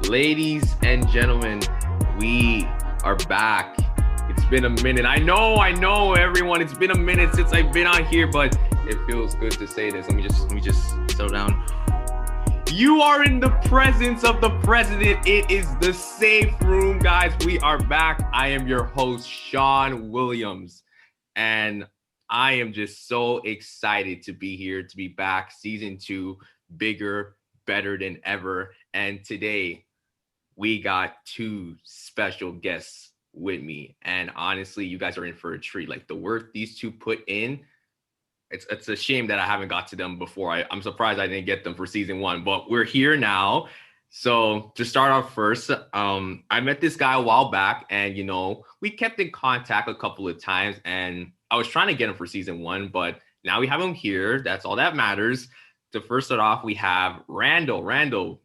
Ladies and gentlemen, we are back. It's been a minute. I know, everyone. It's been a minute since I've been on here, but it feels good to say this. Let me just settle down. You are in the presence of the president. It is the safe room, guys. We are back. I am your host, Shon Williams, and I am just so excited to be here, to be back. Season 2, bigger, better than ever. And today, we got 2 special guests with me. And honestly, you guys are in for a treat. Like the work these 2 put in, it's a shame that I haven't got to them before. I'm surprised I didn't get them for season 1, but we're here now. So to start off first, I met this guy a while back, and we kept in contact a couple of times, and I was trying to get him for season 1, but now we have him here. That's all that matters. To first start off, we have Randell. Randell.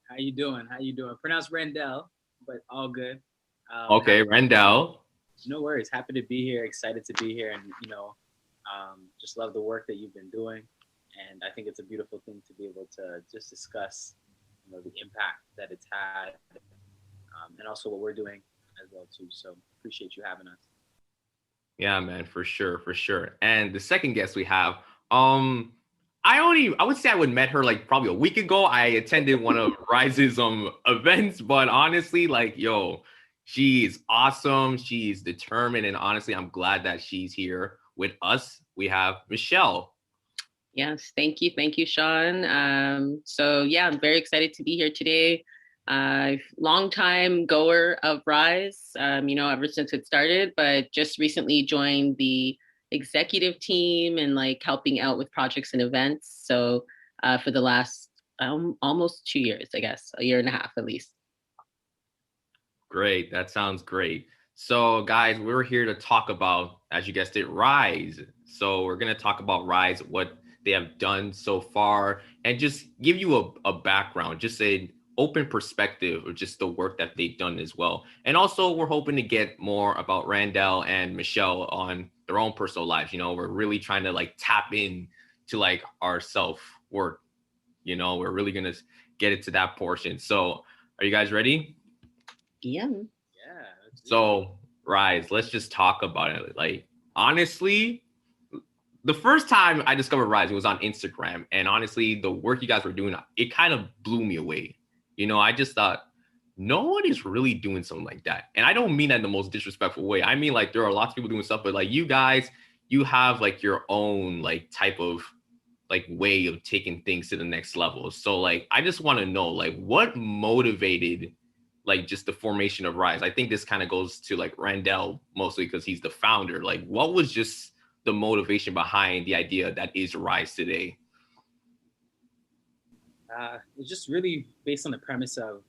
How you doing? Pronounced Randell, but all good. Okay, Randell. No worries. Happy to be here. Excited to be here, and just love the work that you've been doing. And I think it's a beautiful thing to be able to just discuss, the impact that it's had, and also what we're doing as well too. So appreciate you having us. Yeah, man, for sure. And the second guest we have, I would say I would met her like probably a week ago. I attended one of R.I.S.E's events, but honestly, she's awesome. She's determined, and honestly, I'm glad that she's here with us. We have Michelle. Yes, thank you, Shon. I'm very excited to be here today. Long time goer of R.I.S.E, ever since it started, but just recently joined the executive team and helping out with projects and events. So for the last almost 2 years, I guess, a year and a half at least. Great. That sounds great. So guys, we're here to talk about, as you guessed it, R.I.S.E. So we're going to talk about R.I.S.E, what they have done so far, and just give you a background, just an open perspective of just the work that they've done as well. And also we're hoping to get more about Randell and Michelle on their own personal lives. We're really trying to tap in to our self-work. We're really going to get it to that portion. So are you guys ready? Yeah. So R.I.S.E, let's just talk about it. Honestly, the first time I discovered R.I.S.E was on Instagram, and honestly, the work you guys were doing, it kind of blew me away. I just thought, no one is really doing something like that. And I don't mean that in the most disrespectful way. I mean, there are lots of people doing stuff, but you guys, you have your own type of way of taking things to the next level. So I just want to know what motivated just the formation of R.I.S.E. I think this kind of goes to Randell mostly because he's the founder. What was just the motivation behind the idea that is R.I.S.E today? It's just really based on the premise of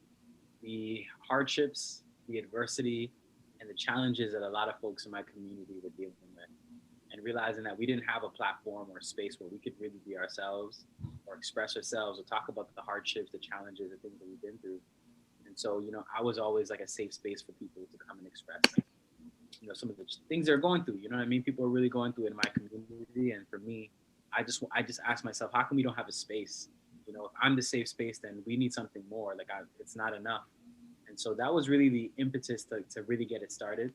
the hardships, the adversity, and the challenges that a lot of folks in my community were dealing with, and realizing that we didn't have a platform or a space where we could really be ourselves or express ourselves or talk about the hardships, the challenges, the things that we've been through. And so, I was always a safe space for people to come and express, some of the things they're going through. People are really going through it in my community. And for me, I just asked myself, how come we don't have a space? If I'm the safe space, then we need something more. It's not enough. And so that was really the impetus to really get it started.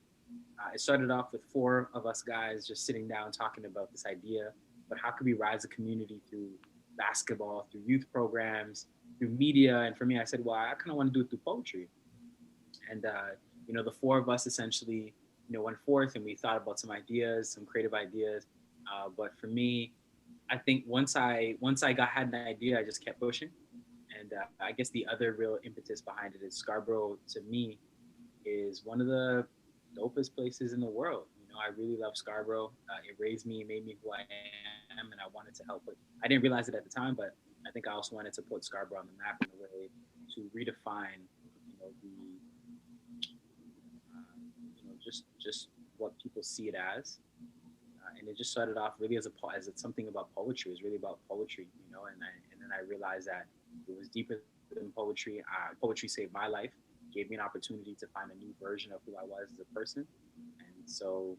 It started off with 4 of us guys just sitting down talking about this idea, but how could we rise a community through basketball, through youth programs, through media? And for me, I said, well, I kind of want to do it through poetry. And, the 4 of us essentially, went forth and we thought about some ideas, some creative ideas. But for me, I think once I had an idea, I just kept pushing. And I guess the other real impetus behind it is Scarborough, to me, is one of the dopest places in the world. I really love Scarborough. It raised me, made me who I am, and I wanted to help it. I didn't realize it at the time, but I think I also wanted to put Scarborough on the map in a way to redefine, just what people see it as. And it just started off really as it's something about poetry. It's really about poetry, and then I realized that it was deeper than poetry. Poetry saved my life, gave me an opportunity to find a new version of who I was as a person. And so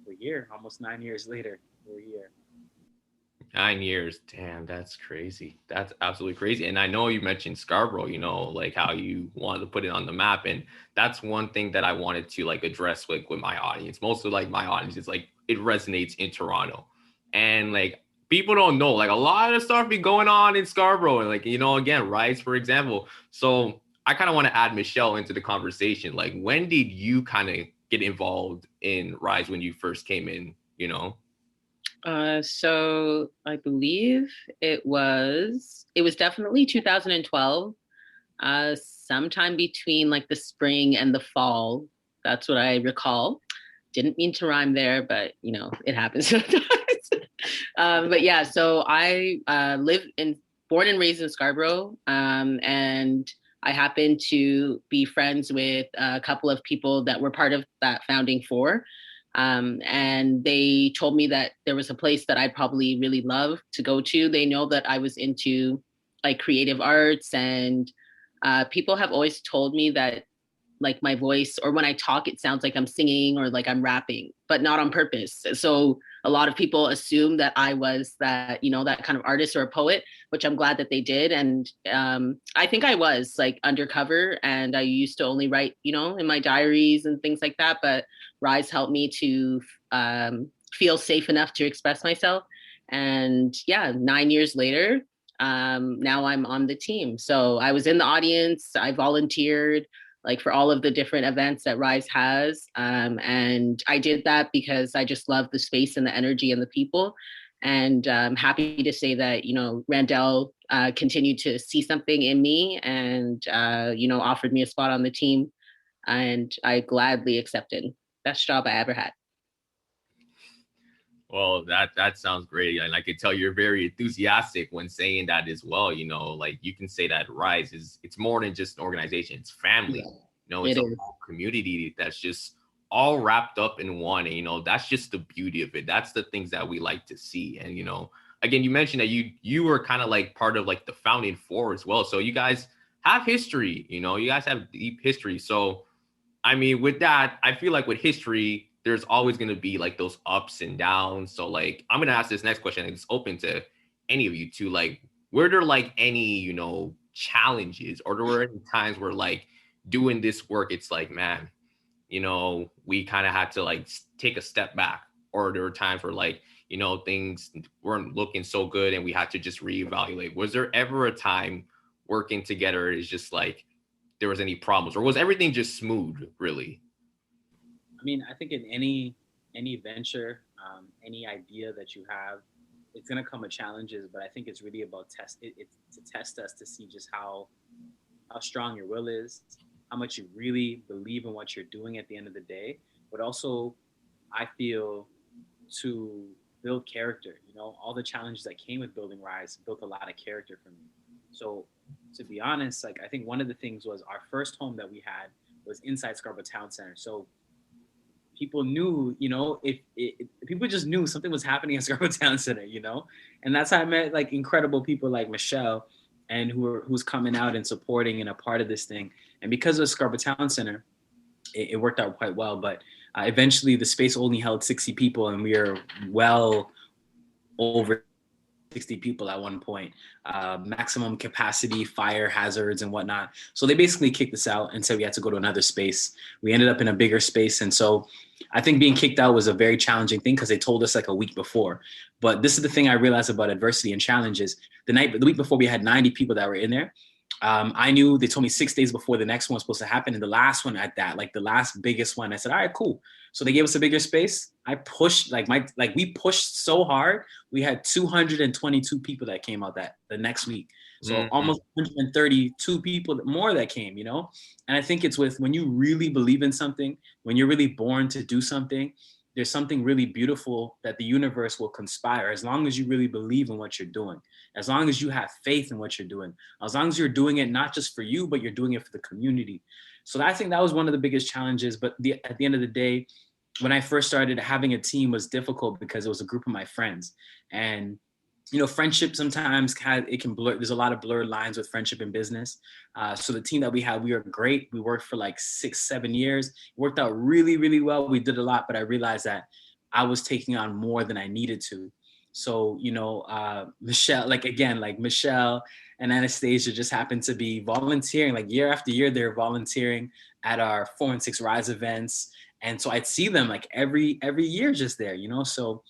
we're here, almost 9 years later, we're here. 9 years. Damn, that's crazy. That's absolutely crazy. And I know you mentioned Scarborough, like how you wanted to put it on the map. And that's one thing that I wanted to like address with my audience. Mostly like my audience is like it resonates in Toronto. And like people don't know, like a lot of stuff be going on in Scarborough. And like, again, R.I.S.E, for example. So I kind of want to add Michelle into the conversation. Like when did you kind of get involved in R.I.S.E when you first came in? So I believe it was definitely 2012, sometime between like the spring and the fall. That's what I recall. Didn't mean to rhyme there, but it happens sometimes. But yeah, so I born and raised in Scarborough, and I happened to be friends with a couple of people that were part of that founding four. And they told me that there was a place that I'd probably really love to go to. They know that I was into like creative arts, and people have always told me that like my voice, or when I talk, it sounds like I'm singing or like I'm rapping, but not on purpose. So a lot of people assume that I was that, that kind of artist or a poet, which I'm glad that they did. And I think I was like undercover, and I used to only write, in my diaries and things like that. But R.I.S.E helped me to feel safe enough to express myself. And yeah, 9 years later, now I'm on the team. So I was in the audience, I volunteered like for all of the different events that R.I.S.E has. And I did that because I just love the space and the energy and the people. And I'm happy to say that, Randell continued to see something in me and, offered me a spot on the team. And I gladly accepted. Best job I ever had. Well, that sounds great. And I can tell you're very enthusiastic when saying that as well. Like you can say that R.I.S.E it's more than just an organization, it's family. Yeah, It's a whole community that's just all wrapped up in one. And that's just the beauty of it. That's the things that we like to see. And again, you mentioned that you were kind of like part of like the founding four as well. So you guys have history, you guys have deep history. So I mean, with that, I feel like with history, there's always going to be like those ups and downs. So like, I'm going to ask this next question, and it's open to any of you two. Like, were there like any, challenges, or there were any times where like doing this work, it's like, man, we kind of had to like take a step back, or there were times where like, things weren't looking so good and we had to just reevaluate. Was there ever a time working together is just like there was any problems, or was everything just smooth, really? I mean, I think in any venture, any idea that you have, it's gonna come with challenges. But I think it's really about it's to test us to see just how strong your will is, how much you really believe in what you're doing at the end of the day. But also, I feel to build character. All the challenges that came with building R.I.S.E built a lot of character for me. So to be honest, like I think one of the things was our first home that we had was inside Scarborough Town Center. So people knew, if people just knew something was happening in Scarborough Town Center, and that's how I met like incredible people like Michel, and who's coming out and supporting and a part of this thing. And because of Scarborough Town Center, it worked out quite well. But eventually, the space only held 60 people, and we are well over 60 people at one point, maximum capacity, fire hazards and whatnot. So they basically kicked us out and said we had to go to another space. We ended up in a bigger space. And so I think being kicked out was a very challenging thing because they told us like a week before. But this is the thing I realized about adversity and challenges. The week before, we had 90 people that were in there. I knew they told me 6 days before the next one was supposed to happen. And the last one at that, like the last biggest one, I said, all right, cool. So they gave us a bigger space. I pushed we pushed so hard. We had 222 people that came out the next week. So almost 132 people more that came, And I think it's when you really believe in something, when you're really born to do something, there's something really beautiful that the universe will conspire as long as you really believe in what you're doing, as long as you have faith in what you're doing, as long as you're doing it not just for you, but you're doing it for the community. So I think that was one of the biggest challenges. But at the end of the day, when I first started, having a team was difficult because it was a group of my friends. And friendship sometimes it can blur. There's a lot of blurred lines with friendship and business. So the team that we had, we were great. We worked for like 6-7 years. It worked out really, really well. We did a lot, but I realized that I was taking on more than I needed to. So, Michelle, like Michelle and Anastasia just happened to be volunteering, like year after year, they're volunteering at our 4 and 6 R.I.S.E events. And so I'd see them like every year just there, So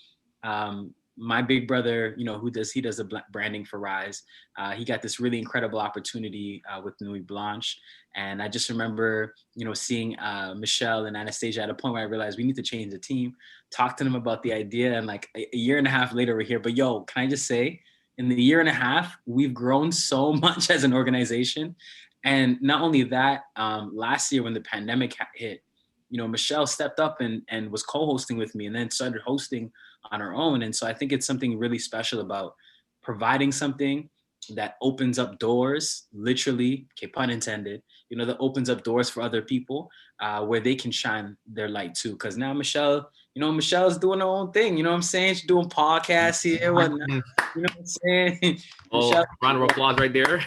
my big brother, he does the branding for R.I.S E. He got this really incredible opportunity with Nuit Blanche. And I just remember, seeing Michelle and Anastasia at a point where I realized we need to change the team, talk to them about the idea. And like a year and a half later, we're here. But yo, can I just say, in the year and a half, we've grown so much as an organization. And not only that, last year when the pandemic hit, Michelle stepped up and was co-hosting with me and then started hosting on her own. And so I think it's something really special about providing something that opens up doors, literally, okay, pun intended, that opens up doors for other people where they can shine their light too. Because now Michelle's doing her own thing. You know what I'm saying? She's doing podcasts here, whatnot. You know what I'm saying? Oh, round of applause right there.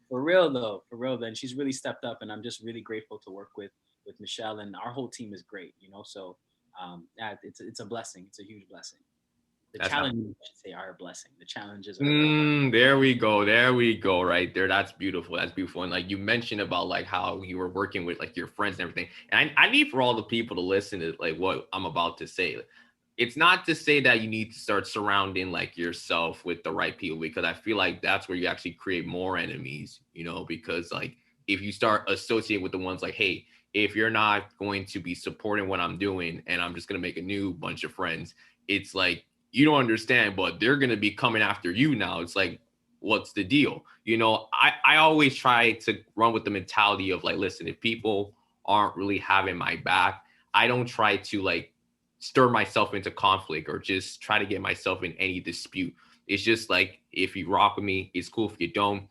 For real though. And she's really stepped up, and I'm just really grateful to work with Michelle, and our whole team is great. So it's a blessing. It's a huge blessing. The challenges, I should say, are a blessing. The challenges are there we go right there. That's beautiful. And like you mentioned about like how you were working with like your friends and everything. And I need for all the people to listen to like what I'm about to say. It's not to say that you need to start surrounding like yourself with the right people, because I feel like that's where you actually create more enemies, because like if you start associating with the ones like, hey, if you're not going to be supporting what I'm doing and I'm just going to make a new bunch of friends, it's like, you don't understand, but they're going to be coming after you now. It's like, what's the deal? I always try to run with the mentality of like, listen, if people aren't really having my back, I don't try to like stir myself into conflict or just try to get myself in any dispute. It's just like, if you rock with me, it's cool. If you don't,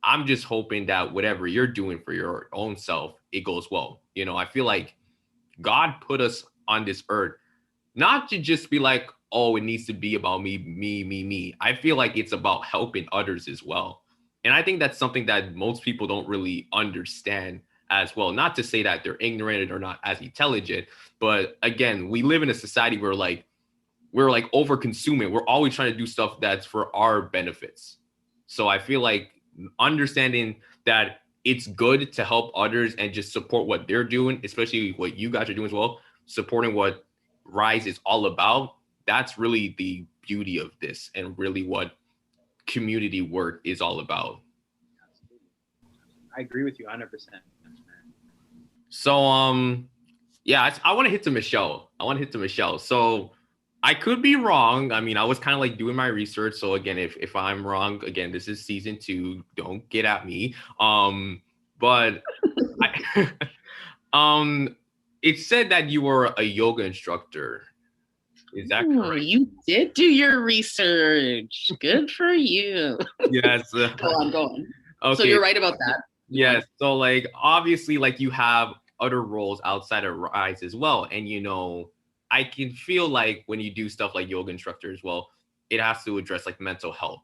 I'm just hoping that whatever you're doing for your own self, it goes well. I feel like God put us on this earth, not to just be like, oh, it needs to be about me. I feel like it's about helping others as well. And I think that's something that most people don't really understand as well. Not to say that they're ignorant or not as intelligent, but again, we live in a society where like, we're like over consuming. We're always trying to do stuff that's for our benefits. So I feel like understanding that it's good to help others and just support what they're doing, especially what you guys are doing as well, supporting what R.I.S.E is all about. That's really the beauty of this and really what community work is all about. I agree with you 100%. So, I want to hit to Michelle. So I could be wrong. I mean, I was kind of like doing my research. So again, if I'm wrong, again, this is season 2. Don't get at me. But it said that you were a yoga instructor. Is that correct? You did do your research. Good for you. Yes. Go on. Okay. So you're right about that. Yes. So like, obviously, like you have other roles outside of R.I.S.E as well. And, I can feel like when you do stuff like yoga instructor as well, it has to address like mental health.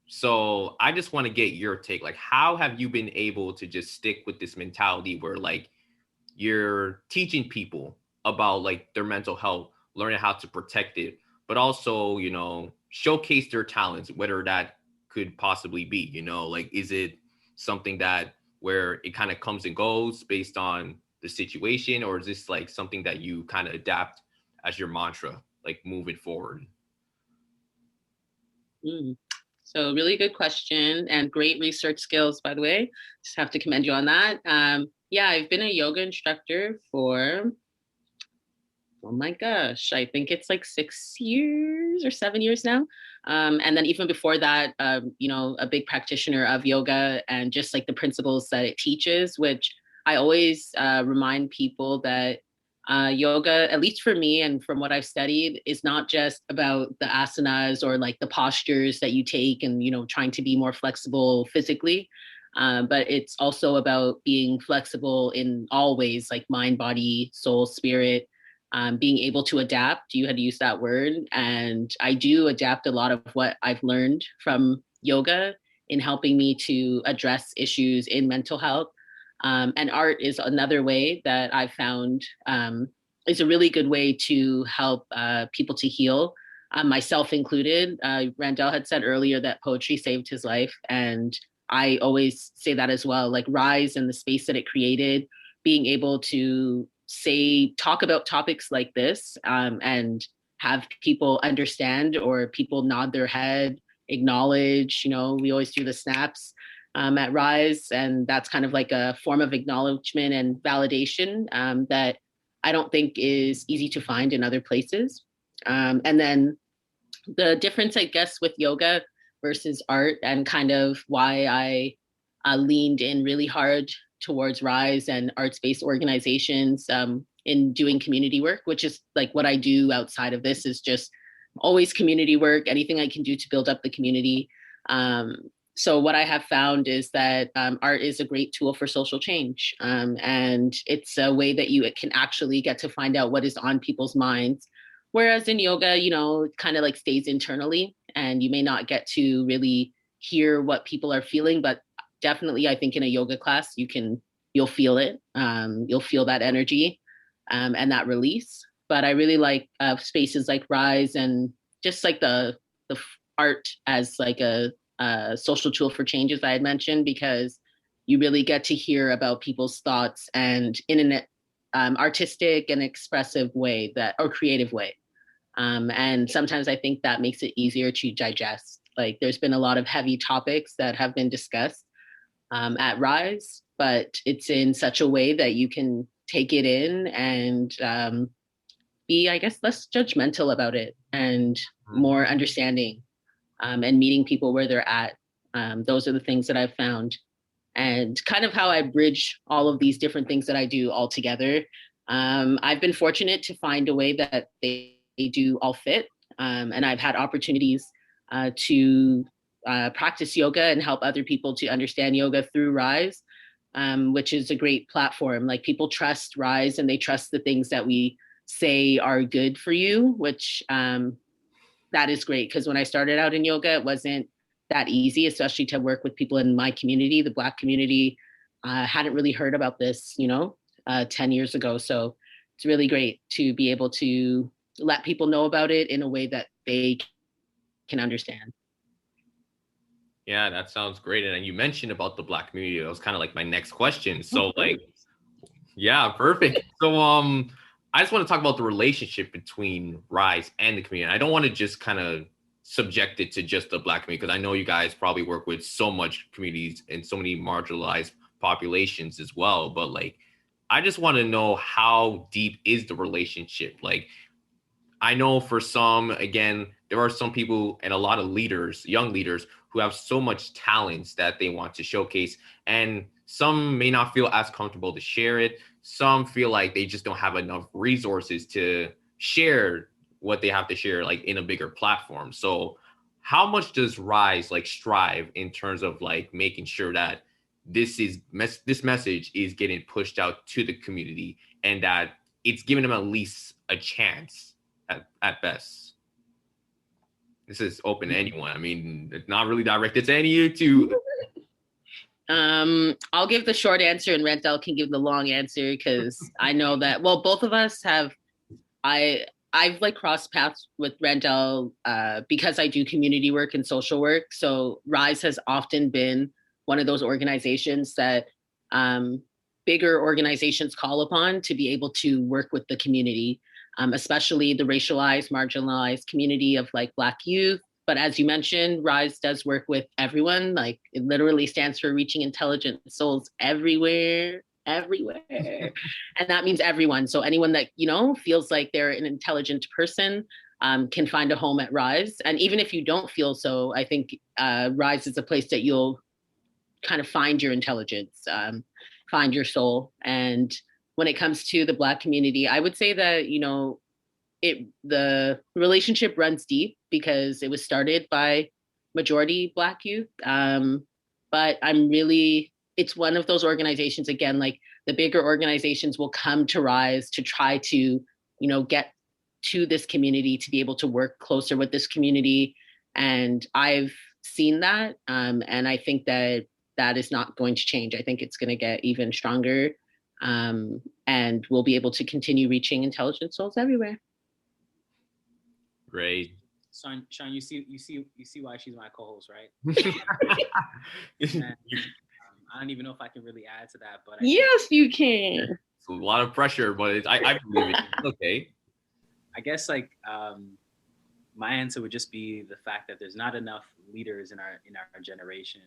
So I just want to get your take. Like, how have you been able to just stick with this mentality where like you're teaching people about like their mental health, learning how to protect it, but also, showcase their talents, whether that could possibly be, like, is it something that where it kind of comes and goes based on the situation, or is this like something that you kind of adapt as your mantra, like moving forward? So really good question and great research skills, by the way. Just have to commend you on that. I've been a yoga instructor for, oh my gosh, I think it's like 6 years or 7 years now. And then even before that, a big practitioner of yoga and just like the principles that it teaches, which I always remind people that yoga, at least for me and from what I've studied, is not just about the asanas or like the postures that you take and, trying to be more flexible physically. But it's also about being flexible in all ways, like mind, body, soul, spirit, being able to adapt. You had to use that word. And I do adapt a lot of what I've learned from yoga in helping me to address issues in mental health. And art is another way that I found is a really good way to help people to heal. myself included. Randell had said earlier that poetry saved his life. And I always say that as well, like R.I.S.E and the space that it created, being able to talk about topics like this, and have people understand or people nod their head, acknowledge, we always do the snaps at R.I.S E, and that's kind of like a form of acknowledgement and validation that I don't think is easy to find in other places. And then the difference, I guess, with yoga versus art, and kind of why I leaned in really hard towards R.I.S E and arts-based organizations in doing community work, which is like what I do outside of this, is just always community work, anything I can do to build up the community. So what I have found is that art is a great tool for social change. And it's a way that you can actually get to find out what is on people's minds. Whereas in yoga, it kind of like stays internally, and you may not get to really hear what people are feeling, but definitely I think in a yoga class, you'll feel it. You'll feel that energy and that release. But I really like spaces like R.I.S E and just like the art as like a social tool for change, as I had mentioned, because you really get to hear about people's thoughts and in an artistic and expressive way, or creative way. And sometimes I think that makes it easier to digest. Like there's been a lot of heavy topics that have been discussed at R.I.S E, but it's in such a way that you can take it in and be, I guess, less judgmental about it and more understanding, and meeting people where they're at. Those are the things that I've found, and kind of how I bridge all of these different things that I do all together. I've been fortunate to find a way that they do all fit. And I've had opportunities to practice yoga and help other people to understand yoga through R.I.S E, which is a great platform. Like people trust R.I.S E and they trust the things that we say are good for you, which that is great. Because when I started out in yoga, it wasn't that easy, especially to work with people in my community, the Black community. Hadn't really heard about this, 10 years ago. So it's really great to be able to let people know about it in a way that they can understand. Yeah, that sounds great. And you mentioned about the Black community. That was kind of like my next question. So yeah, perfect. So I just want to talk about the relationship between R.I.S E and the community. I don't want to just kind of subject it to just the Black community, because I know you guys probably work with so much communities and so many marginalized populations as well. But like, I just want to know, how deep is the relationship? Like, I know for some, again, there are some people and a lot of leaders, young leaders, who have so much talents that they want to showcase. And some may not feel as comfortable to share it. Some feel like they just don't have enough resources to share what they have to share, like in a bigger platform. So how much does R.I.S E like strive in terms of like making sure that this message is getting pushed out to the community, and that it's giving them at least a chance at best? This is open to anyone. I mean, it's not really directed to any of you two. I'll give the short answer and Randell can give the long answer, because I know that, well, both of us have, I've like crossed paths with Randell because I do community work and social work. So R.I.S E has often been one of those organizations that bigger organizations call upon to be able to work with the community, especially the racialized, marginalized community of like Black youth. But as you mentioned, R.I.S E does work with everyone. Like it literally stands for Reaching Intelligent Souls Everywhere. And that means everyone. So anyone that, feels like they're an intelligent person can find a home at R.I.S E. And even if you don't feel so, I think R.I.S E is a place that you'll kind of find your intelligence, find your soul. And when it comes to the Black community, I would say that, the relationship runs deep because it was started by majority Black youth. But it's one of those organizations, again, like the bigger organizations will come to R.I.S E to try to, get to this community, to be able to work closer with this community. And I've seen that. And I think that is not going to change. I think it's going to get even stronger. And we'll be able to continue reaching intelligent souls everywhere. Great. Shon, you see why she's my co-host, right? And, I don't even know if I can really add to that, but yes, you can. It's a lot of pressure, but I believe it. It's okay. I guess like my answer would just be the fact that there's not enough leaders in our generation.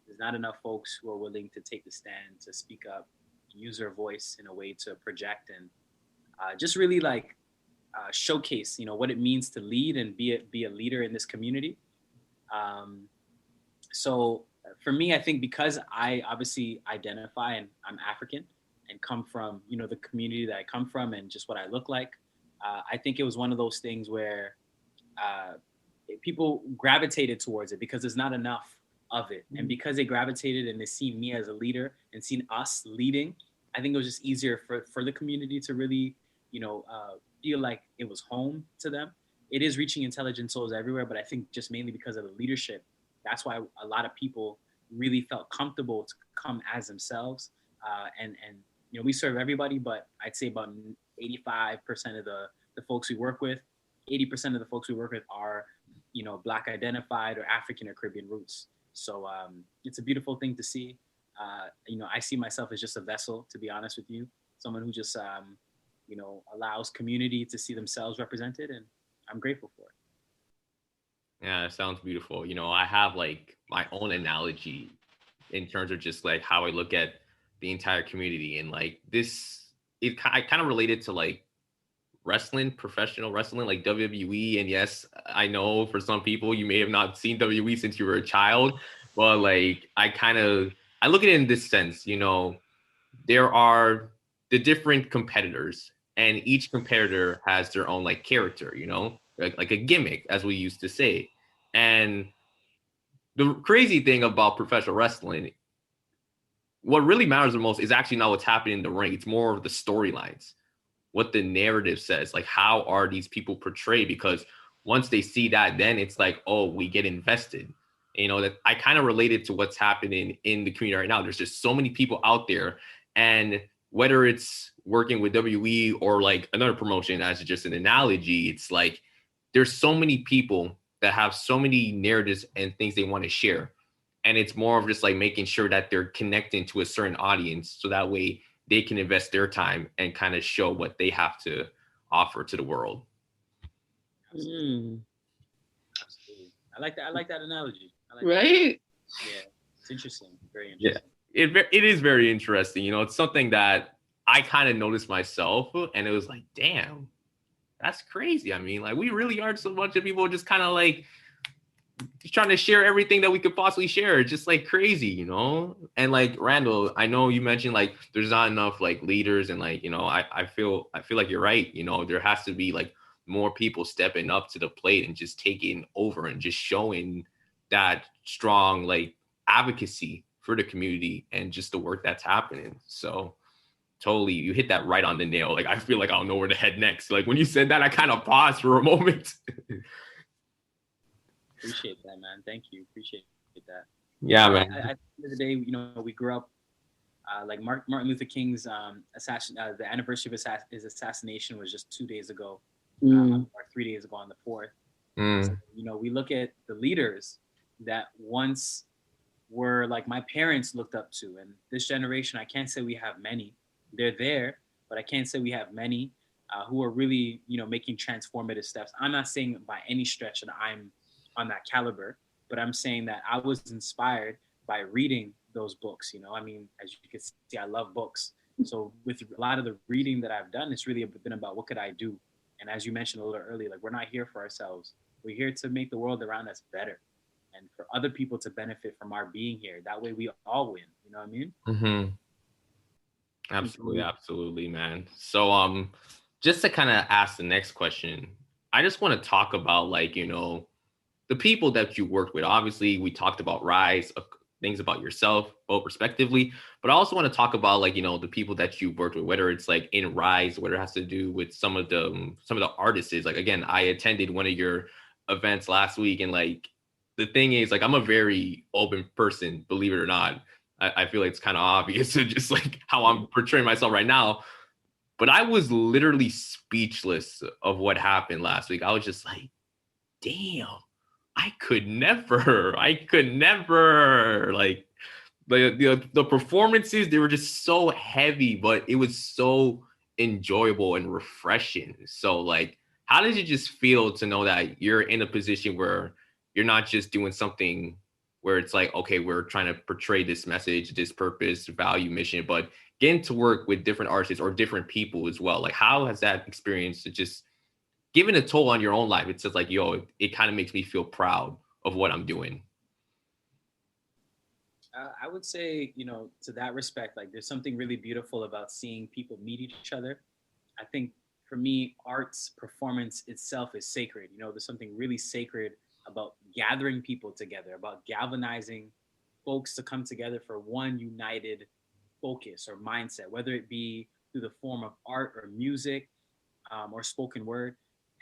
There's not enough folks who are willing to take the stand, to speak up, use their voice in a way to project and just really like showcase, what it means to lead and be a leader in this community. So for me, I think because I obviously identify and I'm African and come from, the community that I come from and just what I look like, I think it was one of those things where people gravitated towards it because there's not enough of it. And because they gravitated and they seen me as a leader and seen us leading, I think it was just easier for the community to really, feel like it was home to them. It is reaching intelligent souls everywhere, but I think just mainly because of the leadership, that's why a lot of people really felt comfortable to come as themselves. And we serve everybody, but I'd say about 85% of the folks we work with, 80% of the folks we work with are, Black identified or African or Caribbean roots. So it's a beautiful thing to see. I see myself as just a vessel, to be honest with you, someone who just, allows community to see themselves represented, and I'm grateful for it. Yeah, it sounds beautiful. I have like my own analogy in terms of just like how I look at the entire community, and like I kind of related to like wrestling, professional wrestling, like WWE. And yes, I know for some people you may have not seen WWE since you were a child, but like I look at it in this sense, there are the different competitors, and each competitor has their own like character, like a gimmick, as we used to say. And the crazy thing about professional wrestling, what really matters the most is actually not what's happening in the ring. It's more of the storylines, what the narrative says, like how are these people portrayed? Because once they see that, then it's like, oh, we get invested. That I kind of related to what's happening in the community right now. There's just so many people out there, and whether it's working with WE or like another promotion, as just an analogy, it's like there's so many people that have so many narratives and things they want to share. And it's more of just like making sure that they're connecting to a certain audience, so that way they can invest their time and kind of show what they have to offer to the world. Absolutely. I like that analogy. Right? Yeah, it's interesting. Very interesting. Yeah, it is very interesting. It's something that I kind of noticed myself, and it was like, damn, that's crazy. I mean, like we really are so bunch of people just kind of like just trying to share everything that we could possibly share. It's just like crazy, And like Randell, I know you mentioned like there's not enough like leaders, and like I feel like you're right. There has to be like more people stepping up to the plate and just taking over and just showing that strong like advocacy for the community and just the work that's happening. So totally, you hit that right on the nail. Like I feel like I don't know where to head next. Like when you said that, I kind of paused for a moment. Appreciate that, man. Thank you. Appreciate that. Yeah, man. At the end of the day, we grew up like Martin Luther King's the anniversary of his assassination was just 2 days ago, or 3 days ago on the 4th. So, we look at the leaders that once were like my parents looked up to, and this generation, I can't say we have many. They're there, but I can't say we have many who are really, making transformative steps. I'm not saying by any stretch that I'm on that caliber, but I'm saying that I was inspired by reading those books. I mean, as you can see, I love books. So with a lot of the reading that I've done, it's really been about what could I do? And as you mentioned a little earlier, like we're not here for ourselves. We're here to make the world around us better and for other people to benefit from our being here. That way we all win. You know what I mean? Mm-hmm. Absolutely, man. So just to kind of ask the next question, I just want to talk about like, the people that you worked with. Obviously, we talked about R.I.S.E, things about yourself, both respectively, but I also want to talk about like, the people that you worked with, whether it's like in R.I.S.E, whether it has to do with some of the artists. Like, again, I attended one of your events last week, and like, the thing is like, I'm a very open person, believe it or not. I feel like it's kind of obvious to just like how I'm portraying myself right now, but I was literally speechless of what happened last week. I was just like, damn, I could never, like the performances, they were just so heavy, but it was so enjoyable and refreshing. So like, how did it just feel to know that you're in a position where you're not just doing something where it's like, okay, we're trying to portray this message, this purpose, value, mission, but getting to work with different artists or different people as well? Like, how has that experience just given a toll on your own life? It's just like, yo, it kind of makes me feel proud of what I'm doing. I would say, to that respect, like there's something really beautiful about seeing people meet each other. I think for me, arts performance itself is sacred. There's something really sacred about gathering people together, about galvanizing folks to come together for one united focus or mindset, whether it be through the form of art or music, or spoken word.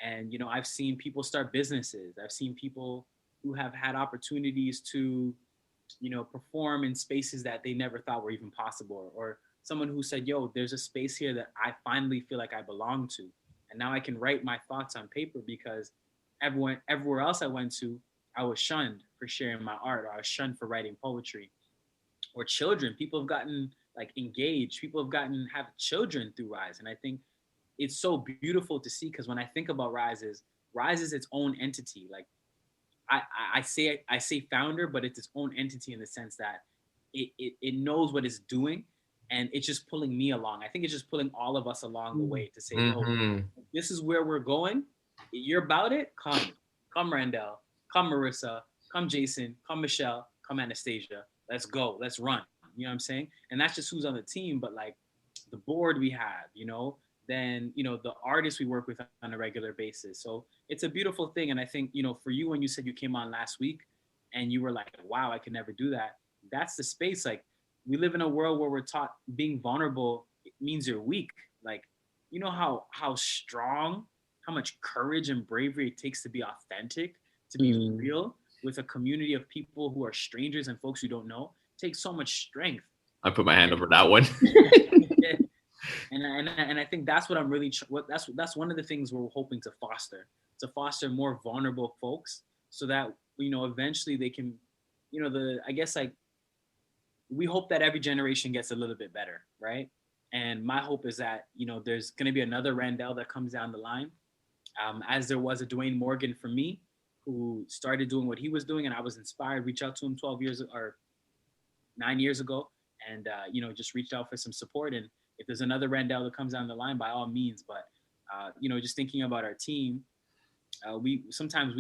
And, I've seen people start businesses. I've seen people who have had opportunities to perform in spaces that they never thought were even possible, or someone who said, yo, there's a space here that I finally feel like I belong to. And now I can write my thoughts on paper because everywhere else I went to, I was shunned for sharing my art, or I was shunned for writing poetry. Or children, people have gotten like engaged, people have children through R.I.S.E. And I think it's so beautiful to see, because when I think about R.I.S.E is its own entity. Like I say founder, but it's its own entity in the sense that it knows what it's doing, and it's just pulling me along. I think it's just pulling all of us along the way to say, yo, this is where we're going. You're about it. Come Randell, come Marissa, come Jason, come Michelle, come Anastasia. Let's go. Let's run. You know what I'm saying? And that's just who's on the team, but like the board we have, then the artists we work with on a regular basis. So it's a beautiful thing. And I think for you, when you said you came on last week and you were like, wow, I could never do that, that's the space. Like, we live in a world where we're taught being vulnerable, it means you're weak. Like, how strong, how much courage and bravery it takes to be authentic, to be real with a community of people who are strangers and folks you don't know. It takes so much strength. I put my hand over that one. And I think that's what I'm really that's one of the things we're hoping to foster more vulnerable folks, so that eventually they can, I guess, like, we hope that every generation gets a little bit better, right? And my hope is that there's going to be another Randell that comes down the line, as there was a Dwayne Morgan for me, who started doing what he was doing, and I was inspired. Reach out to him 9 years ago, and just reached out for some support. And if there's another Randell that comes down the line, by all means. But just thinking about our team, we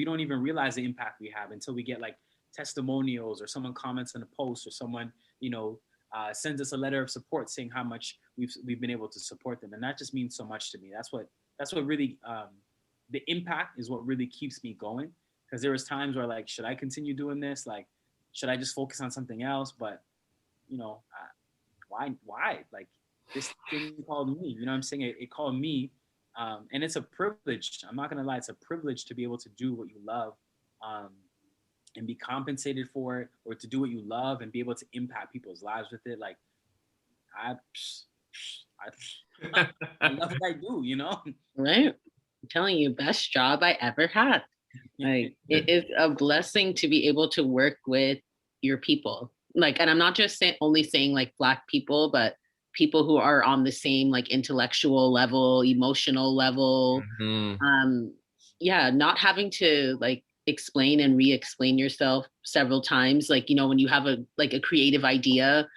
don't even realize the impact we have until we get like testimonials, or someone comments on a post, or someone sends us a letter of support saying how much we've been able to support them. And that just means so much to me. That's what really, the impact is what really keeps me going. Because there was times where, like, should I continue doing this? Like, should I just focus on something else? But why? Like, this thing called me, what I'm saying? It called me, and it's a privilege. I'm not gonna lie, it's a privilege to be able to do what you love, and be compensated for it, or to do what you love and be able to impact people's lives with it. Like, I love what I do, Right? I'm telling you, best job I ever had. Like, it is a blessing to be able to work with your people. Like, and I'm not just only saying like Black people, but people who are on the same like intellectual level, emotional level. Not having to like explain and re-explain yourself several times. Like, when you have a creative idea,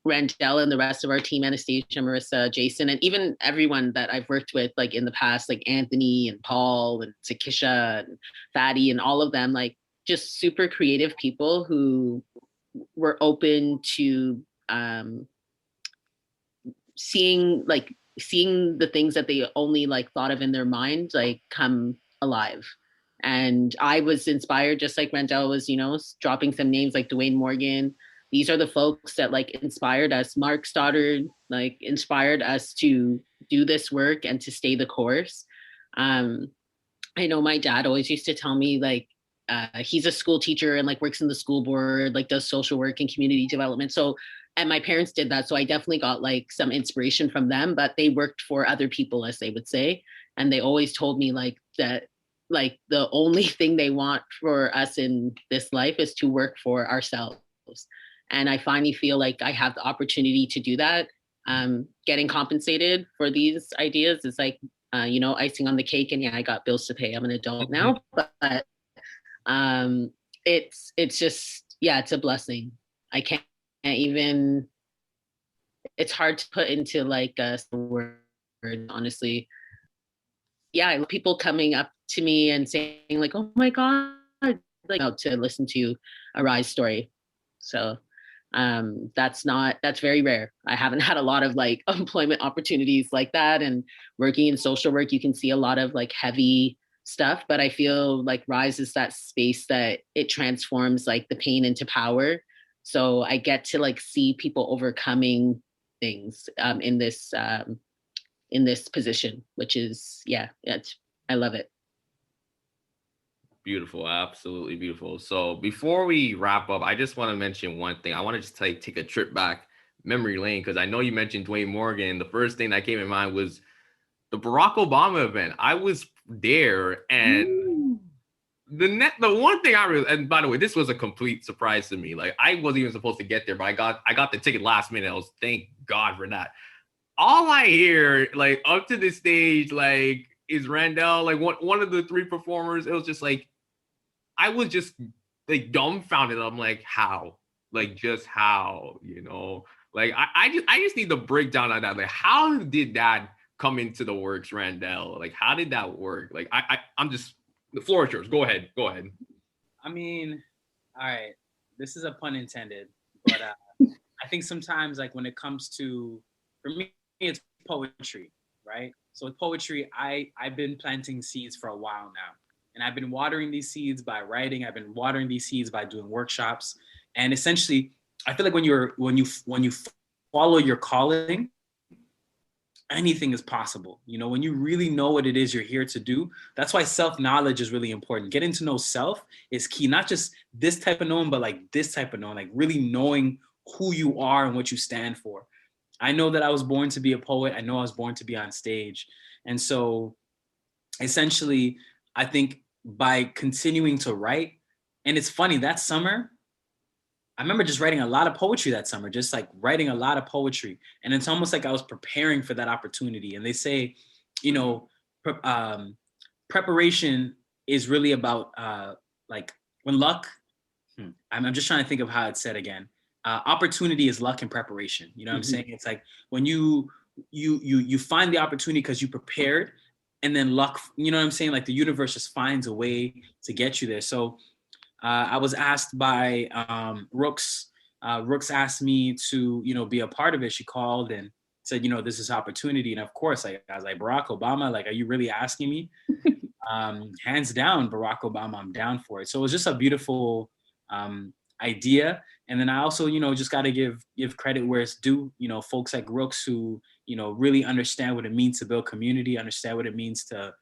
Randell and the rest of our team, Anastasia, Marissa, Jason, and even everyone that I've worked with, like in the past, like Anthony and Paul and Takisha and Fatty and all of them, like just super creative people who were open to seeing the things that they only like thought of in their mind, like come alive. And I was inspired, just like Randell was, dropping some names like Dwayne Morgan. These are the folks that like inspired us. Mark Stoddard like inspired us to do this work and to stay the course. I know my dad always used to tell me, like, he's a school teacher and like works in the school board, like does social work and community development. So, and my parents did that. So I definitely got like some inspiration from them, but they worked for other people, as they would say. And they always told me like that like the only thing they want for us in this life is to work for ourselves. And I finally feel like I have the opportunity to do that. Getting compensated for these ideas is like, icing on the cake. And yeah, I got bills to pay. I'm an adult now, but it's just, yeah, it's a blessing. I can't even, it's hard to put into like a word, honestly. Yeah, people coming up to me and saying like, oh my God, like to listen to a R.I.S.E story. So that's very rare. I haven't had a lot of like employment opportunities like that, and working in social work, you can see a lot of like heavy stuff, but I feel like R.I.S.E is that space that it transforms like the pain into power. So I get to like see people overcoming things in this position, which is, I love it. Beautiful, absolutely beautiful. So before we wrap up, I just want to mention one thing. I want to just take a trip back memory lane, because I know you mentioned Dwayne Morgan. The first thing that came in mind was the Barack Obama event. I was there, and the one thing I really, and by the way, this was a complete surprise to me. Like, I wasn't even supposed to get there, but I got the ticket last minute. I was, thank God for that. All I hear, like, up to the stage, like, is Randell, like one of the three performers. It was just like, I was just like dumbfounded. I'm like, how? Like, just how? Like, I just need the breakdown on that. Like, how did that come into the works, Randell? Like, how did that work? Like, I'm just, the floor is yours. Go ahead. I mean, all right, this is a pun intended, but I think sometimes, like, when it comes to, for me, it's poetry, right? So with poetry, I've been planting seeds for a while now. And I've been watering these seeds by writing. I've been watering these seeds by doing workshops. And essentially, I feel like when you follow your calling, anything is possible. When you really know what it is you're here to do, that's why self-knowledge is really important. Getting to know self is key, not just this type of knowing, but like this type of knowing, like really knowing who you are and what you stand for. I know that I was born to be a poet. I know I was born to be on stage. And so essentially, I think by continuing to write, and it's funny, that summer, I remember just writing a lot of poetry that summer, just like writing a lot of poetry. And it's almost like I was preparing for that opportunity. And they say, preparation is really about like when luck, I'm just trying to think of how it's said again. Opportunity is luck and preparation. You know what I'm saying? It's like when you find the opportunity because you prepared, and then luck, you know what I'm saying? Like the universe just finds a way to get you there. So I was asked by Rooks. Rooks asked me to, be a part of it. She called and said, this is opportunity. And of course, I was like, Barack Obama, like, are you really asking me? Hands down, Barack Obama, I'm down for it. So it was just a beautiful idea. And then I also, just got to give credit where it's due. Folks like Rooks who, really understand what it means to build community, understand what it means to,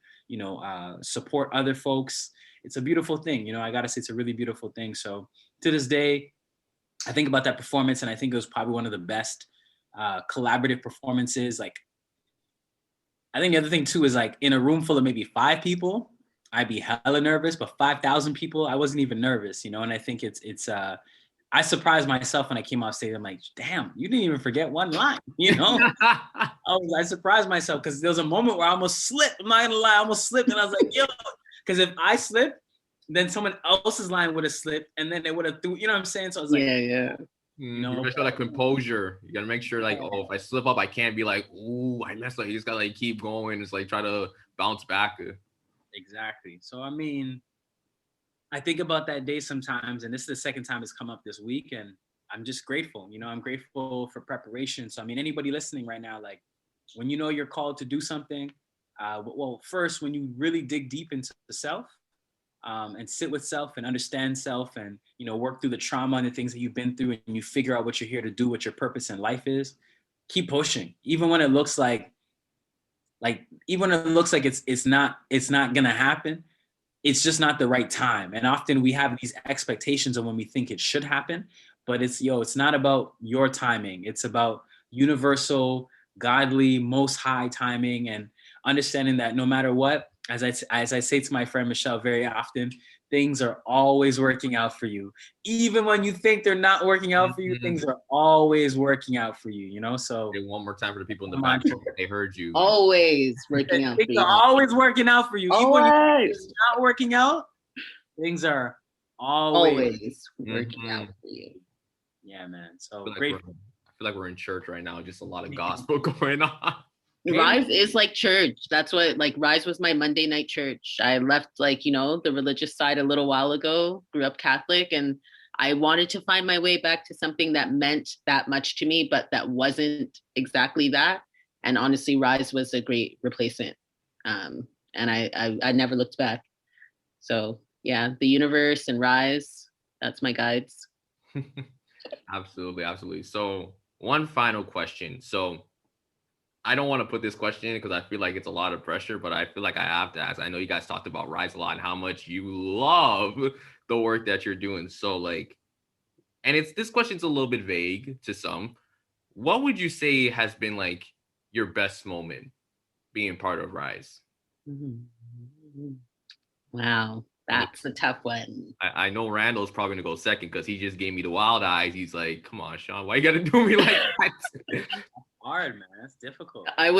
support other folks. It's a beautiful thing. I got to say, it's a really beautiful thing. So to this day, I think about that performance, and I think it was probably one of the best collaborative performances. Like, I think the other thing too is, like, in a room full of maybe 5 people, I'd be hella nervous, but 5,000 people, I wasn't even nervous, and I think it's I surprised myself when I came off stage. I'm like, damn, you didn't even forget one line, I surprised myself because there was a moment where I almost slipped. I'm not gonna lie, I almost slipped, and I was like, yo, because if I slipped, then someone else's line would have slipped, and then they would have threw, you know what I'm saying? So I was like, yeah. You gotta show that composure. You gotta make sure, like, if I slip up, I can't be like, ooh, I messed up. You just gotta like keep going. It's like try to bounce back. Exactly. So I mean, I think about that day sometimes, and this is the second time it's come up this week, and I'm just grateful. I'm grateful for preparation. So I mean, anybody listening right now, like, when you're called to do something, well, first, when you really dig deep into the self, and sit with self and understand self, and work through the trauma and the things that you've been through, and you figure out what you're here to do, what your purpose in life is, keep pushing, even when it looks like it's not gonna happen. It's just not the right time. And often we have these expectations of when we think it should happen, but it's not about your timing. It's about universal, godly, most high timing, and understanding that no matter what, as I say to my friend Michel very often, things are always working out for you. Even when you think they're not working out for you, things are always working out for you, you know? So Okay, one more time for the people in the back. They heard you. Always working out for things you. are always working out for you. Even when you think it's not working out, things are always working out for you. Yeah, man. So I great. feel like we're in church right now. Just a lot of gospel going on. R.I.S.E is like church. That's what, like, R.I.S.E was my Monday night church. I left, like, you know, the religious side a little while ago, grew up Catholic, and I wanted to find my way back to something that meant that much to me, but that wasn't exactly that. And honestly, R.I.S.E was a great replacement. And I never looked back. So yeah, the universe and R.I.S E, that's my guides. Absolutely, absolutely. So one final question. So I don't want to put this question in because I feel like it's a lot of pressure, but I feel like I have to ask. I know you guys talked about R.I.S.E a lot and how much you love the work that you're doing. So like, and this question's a little bit vague to some. What would you say has been like your best moment being part of R.I.S.E? Wow, that's a tough one. I know Randall's probably gonna go second because he just gave me the wild eyes. He's like, "Come on, Shon, why you gotta do me like that?" Hard, man. That's difficult. I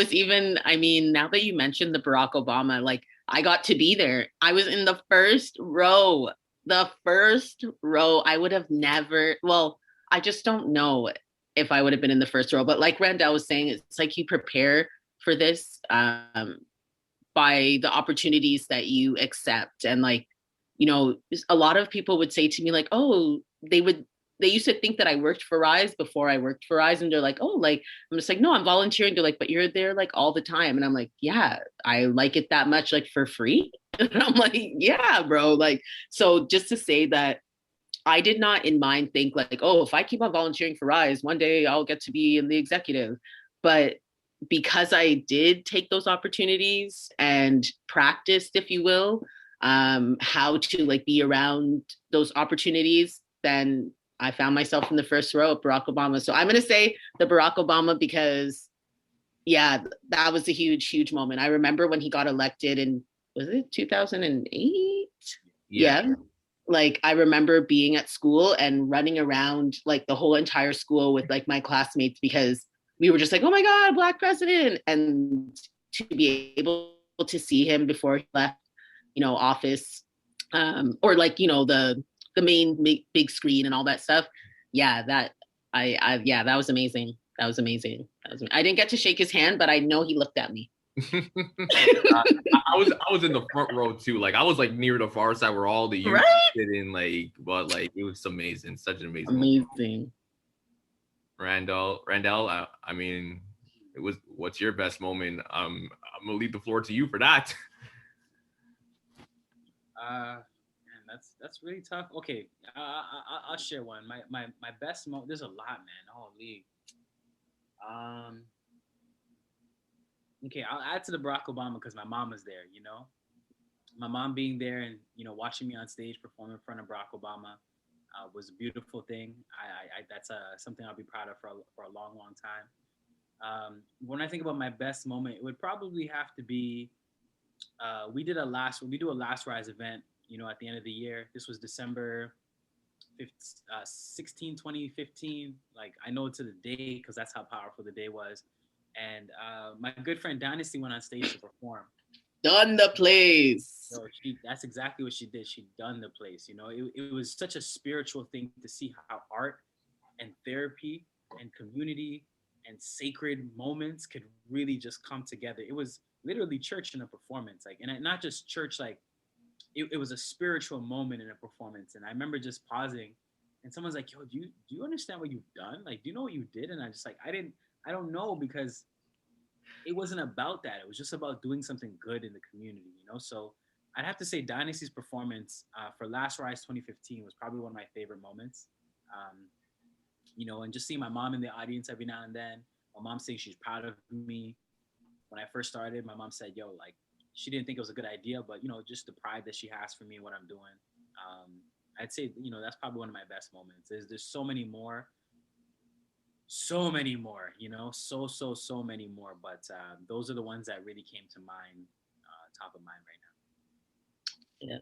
mean, now that you mentioned the Barack Obama, like, I got to be there. I was in the first row. The first row. I would have never, well, I just don't know if I would have been in the first row. But like Randell was saying, it's like you prepare for this by the opportunities that you accept. And like, you know, a lot of people would say to me like, oh, they used to think that I worked for R.I.S.E before I worked for R.I.S.E. And they're like, oh, like, I'm just like, no, I'm volunteering. They're like, but you're there like all the time. And I'm like, yeah, I like it that much, like for free. And I'm like, yeah, bro. Like, so just to say that I did not in mind think like, oh, if I keep on volunteering for R.I.S E, one day I'll get to be in the executive. But because I did take those opportunities and practiced, if you will, how to like be around those opportunities, then I found myself in the first row of Barack Obama. So I'm going to say the Barack Obama because, yeah, that was a huge, huge moment. I remember when he got elected in, was it 2008? Yeah. Like I remember being at school and running around like the whole entire school with like my classmates because we were just like, oh my God, Black president. And to be able to see him before he left, you know, office, or like, you know, the main big screen and all that stuff. Yeah, that yeah, that was amazing. That was amazing. I didn't get to shake his hand, but I know he looked at me. I was in the front row too. Like I was like near the far side where all the youth sit in. Like, but like it was amazing, such an amazing. Amazing. Randell, I mean, it was. What's your best moment? I'm gonna leave the floor to you for that. Man, that's really tough. Okay, I'll share one. My best moment. There's a lot, man. Holy. Okay, I'll add to the Barack Obama because my mom was there. You know, my mom being there and you know watching me on stage perform in front of Barack Obama was a beautiful thing. I that's something I'll be proud of for a long, long time. When I think about my best moment, it would probably have to be we do a last R.I.S.E event, you know, at the end of the year. This was December 16, 2015. Like I know to the day because that's how powerful the day was. And my good friend Dynasty went on stage to perform. Done the place. So that's exactly what she did. She done the place. You know, it was such a spiritual thing to see how art and therapy and community and sacred moments could really just come together. It was literally church in a performance, like, and not just church, like it was a spiritual moment in a performance. And I remember just pausing, and someone's like, "Yo, do you understand what you've done? Like, do you know what you did?" And I just like, I don't know because it wasn't about that. It was just about doing something good in the community, you know. So I'd have to say Dynasty's performance for Last R.I.S.E 2015 was probably one of my favorite moments. You know, and just seeing my mom in the audience every now and then. My mom saying she's proud of me. When I first started, my mom said, "Yo, like." She didn't think it was a good idea, but you know, just the pride that she has for me and what I'm doing. I'd say, you know, that's probably one of my best moments. There's so many more, you know, so many more. But those are the ones that really came to mind top of mind right now. Yeah.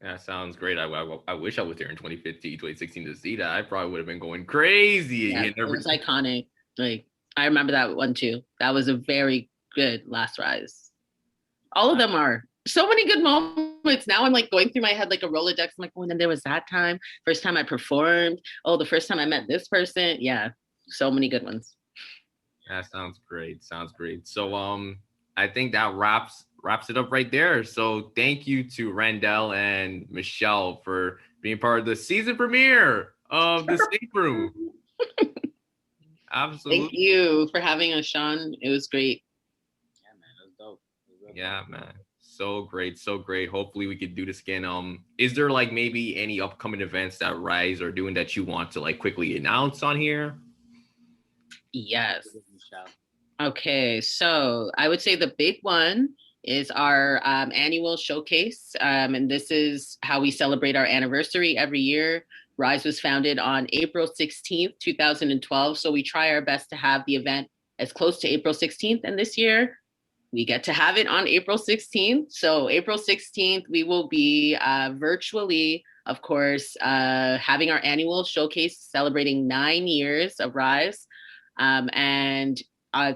That sounds great. I wish I was there in 2015, 2016 to see that. I probably would have been going crazy. Yeah, it was iconic. Like, I remember that one too. That was a very good last rise. All of them are so many good moments. Now I'm like going through my head like a Rolodex. I'm like, oh, and then there was that time. First time I performed. Oh, the first time I met this person. Yeah, so many good ones. That sounds great. Sounds great. So I think that wraps it up right there. So thank you to Randell and Michelle for being part of the season premiere of The Safe Room. Absolutely. Thank you for having us, Shon. It was great. Yeah, man, it was dope. Yeah, man. So great. So great. Hopefully we could do this again. Is there like maybe any upcoming events that R.I.S.E are doing that you want to like quickly announce on here? Yes. Okay, so I would say the big one is our annual showcase. And this is how we celebrate our anniversary every year. R.I.S.E was founded on April 16th, 2012. So we try our best to have the event as close to April 16th. And this year, we get to have it on April 16th. So April 16th, we will be virtually, of course, having our annual showcase celebrating 9 years of R.I.S.E. And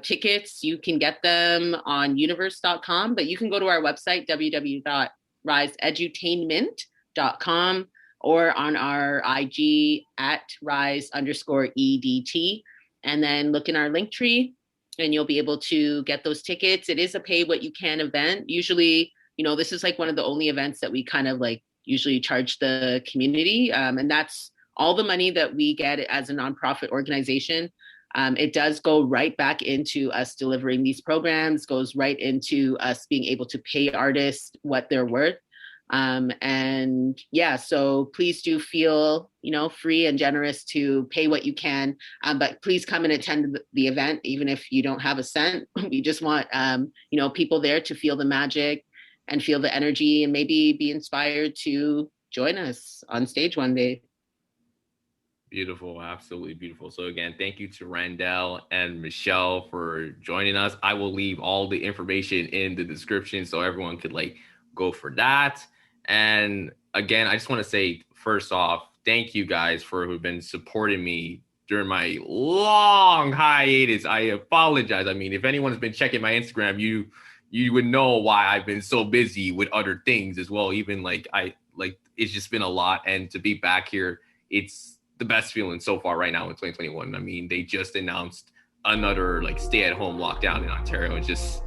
tickets, you can get them on universe.com, but you can go to our website, www.risedutainment.com, or on our IG at rise_EDT. And then look in our link tree and you'll be able to get those tickets. It is a pay what you can event. Usually, this is like one of the only events that we kind of like usually charge the community. And that's all the money that we get as a nonprofit organization. It does go right back into us delivering these programs, goes right into us being able to pay artists what they're worth. And yeah, so please do feel, free and generous to pay what you can, but please come and attend the event, even if you don't have a cent. We just want, people there to feel the magic and feel the energy and maybe be inspired to join us on stage one day. Beautiful. Absolutely beautiful. So again, thank you to Randell and Michelle for joining us. I will leave all the information in the description so everyone could go for that. And again, I just want to say, first off, thank you guys who've been supporting me during my long hiatus. I apologize. I mean, if anyone's been checking my Instagram, you would know why I've been so busy with other things as well. Even it's just been a lot. And to be back here, it's the best feeling so far right now in 2021. I mean, they just announced another stay-at-home lockdown in Ontario. It's just,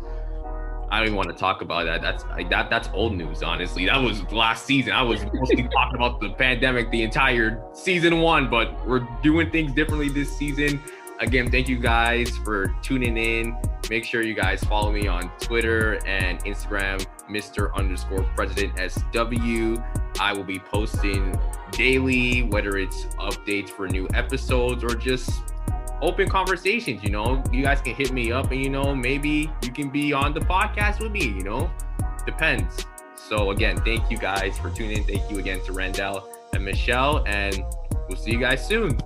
I don't even want to talk about that. That's old news, honestly. That was last season. I was mostly talking about the pandemic the entire season 1, but we're doing things differently this season. Again, thank you guys for tuning in. Make sure you guys follow me on Twitter and Instagram, Mr._PresidentSW. I will be posting daily, whether it's updates for new episodes or just open conversations. You guys can hit me up and maybe you can be on the podcast with me. Depends. So again, thank you guys for tuning in. Thank you again to Randell and Michelle, and we'll see you guys soon.